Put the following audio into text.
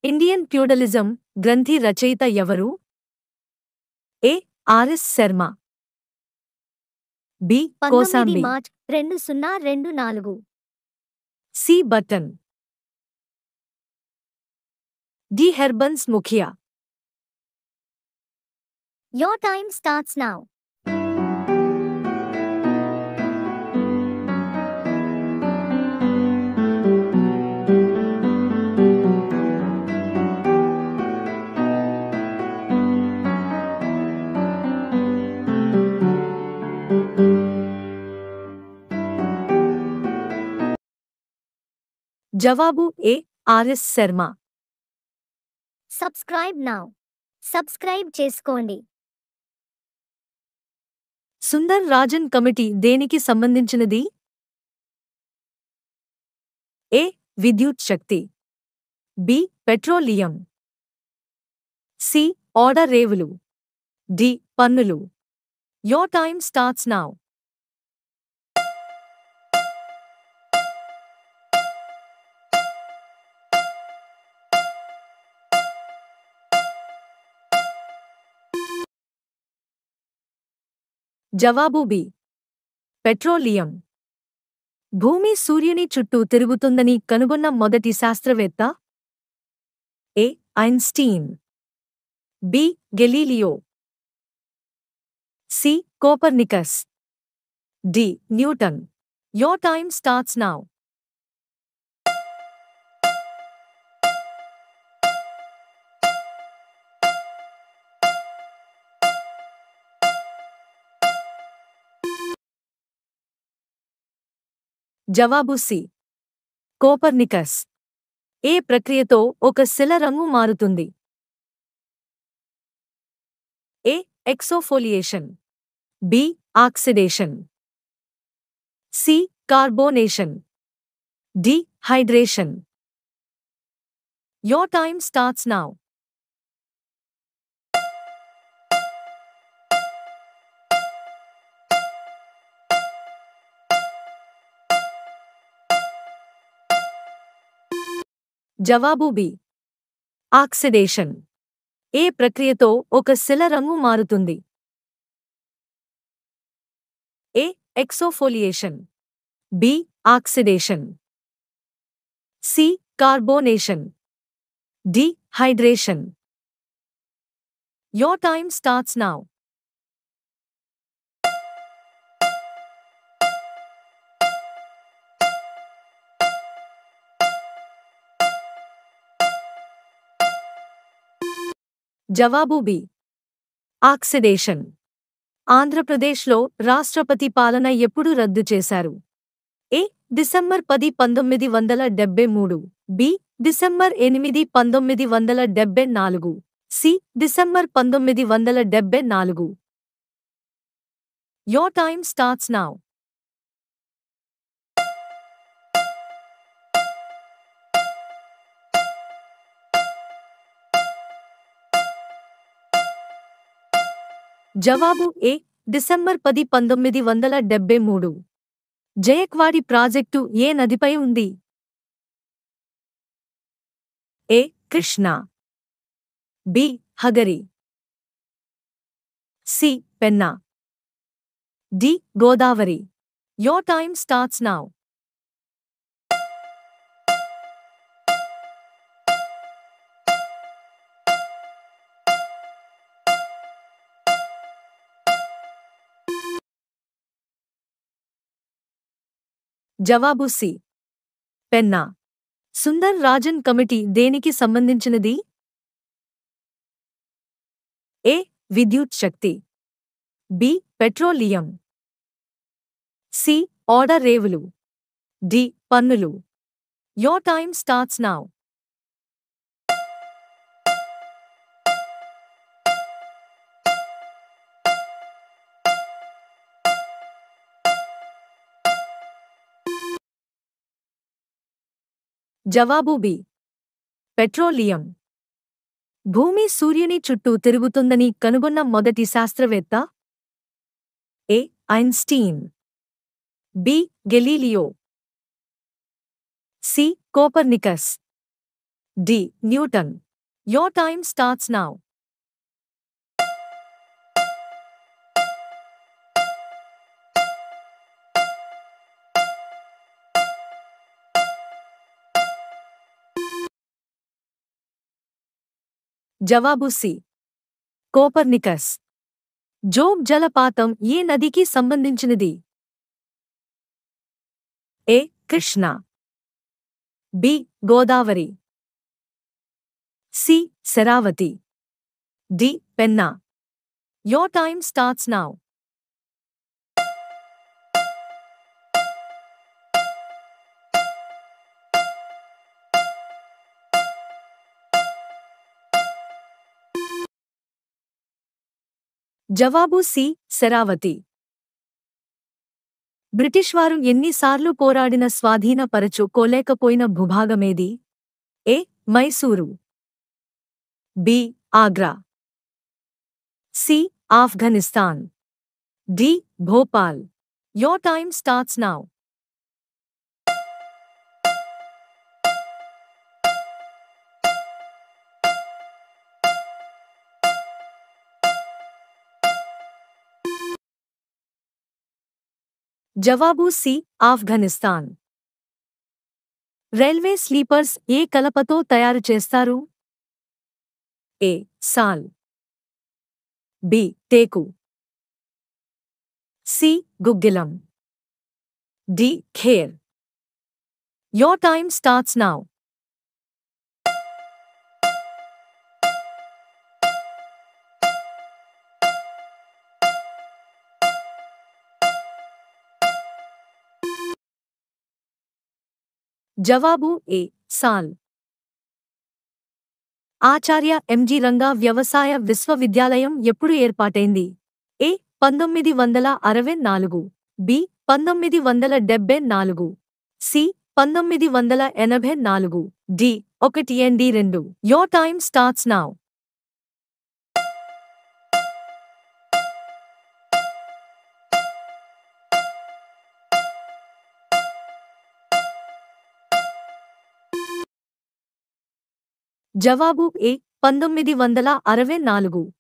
Indian feudalism గ్రంథి రచయిత ఎవరు? A. R S Sharma. B. 19 Kosambi. March 2024. C. Button. D. Harbans Mukhia. Your time starts now. జవాబు A. R S Sharma. Subscribe now. Subscribe చేసుకోండి. Sundar Rajan committee దేనికి సంబంధించినది? ఏ. విద్యుత్ శక్తి. బి. పెట్రోలియం. సి. ఓడరేవులు. డి. పన్నులు. Your time starts now. జవాబు బి. పెట్రోలియం. భూమి సూర్యుని చుట్టూ తిరుగుతుందని కనుగొన్న మొదటి శాస్త్రవేత్త? A. Einstein. B. Galileo. C. Copernicus. D. Newton. Your time starts now. జవాబు సి. కోపర్నికస్. ఏ ప్రక్రియతో ఒక శిల రంగు మారుతుంది? A. Exfoliation. B. Oxidation. C. Carbonation. D. Hydration. Your time starts now. జవాబు బి. ఆక్సిడేషన్. ఏ ప్రక్రియతో ఒక శిల రంగు మారుతుంది? A. Exfoliation. B. Oxidation. C. Carbonation. D. Hydration. Your time starts now. జవాబు బి. ఆక్సిడేషన్. ఆంధ్రప్రదేశ్లో రాష్ట్రపతి పాలన ఎప్పుడు రద్దు చేశారు? A. December 10, 1973. B. December 8, 1974. C. December 1974. Your time starts now. జవాబు ఏ. డిసెంబర్ 10, 1973. జయక్వాడి ప్రాజెక్టు ఏ నదిపై ఉంది? A. Krishna. B. Hagari. C. Penna. D. Godavari. Your time starts now. జవాబు సి. పెన్నా. సుందర్ రాజన్ కమిటీ దేనికి సంబంధించినది? ఏ. విద్యుత్ శక్తి. బి. పెట్రోలియం. సి. ఓడరేవులు. డి. పన్నులు. Your time starts now. జవాబు బి. పెట్రోలియం. భూమి సూర్యుని చుట్టూ తిరుగుతుందని కనుగొన్న మొదటి శాస్త్రవేత్త? A. Einstein. B. Galileo. C. Copernicus. D. Newton. Your time starts now. జవాబు సి. కోపర్నికస్. జోగ్ జలపాతం ఏ నదికి సంబంధించినది? A. Krishna. B. Godavari. C. Sharavati. D. Penna. Your time starts now. జవాబు సి. శరావతి. బ్రిటిష్ వారు ఎన్నిసార్లు పోరాడిన స్వాధీనపరచుకోలేకపోయిన భూభాగమేది? A. Mysuru. B. Agra. C. Afghanistan. D. Bhopal. Your time starts now. జవాబు సి. ఆఫ్ఘనిస్తాన్. రైల్వే స్లీపర్స్ ఏ కలపతో తయారు చేస్తారు? ఏ. సాల్. బి. టేకు. సి. గుగ్గిలం. డి. ఖేర్. Your time starts now. జవాబు ఏ. సాల్. ఆచార్య ఎంజి రంగా వ్యవసాయ విశ్వవిద్యాలయం ఎప్పుడు ఏర్పాటైంది? A. 1964. B. 1974. C. 1984. D. 1 your time starts now. జవాబు ఏ. 1964.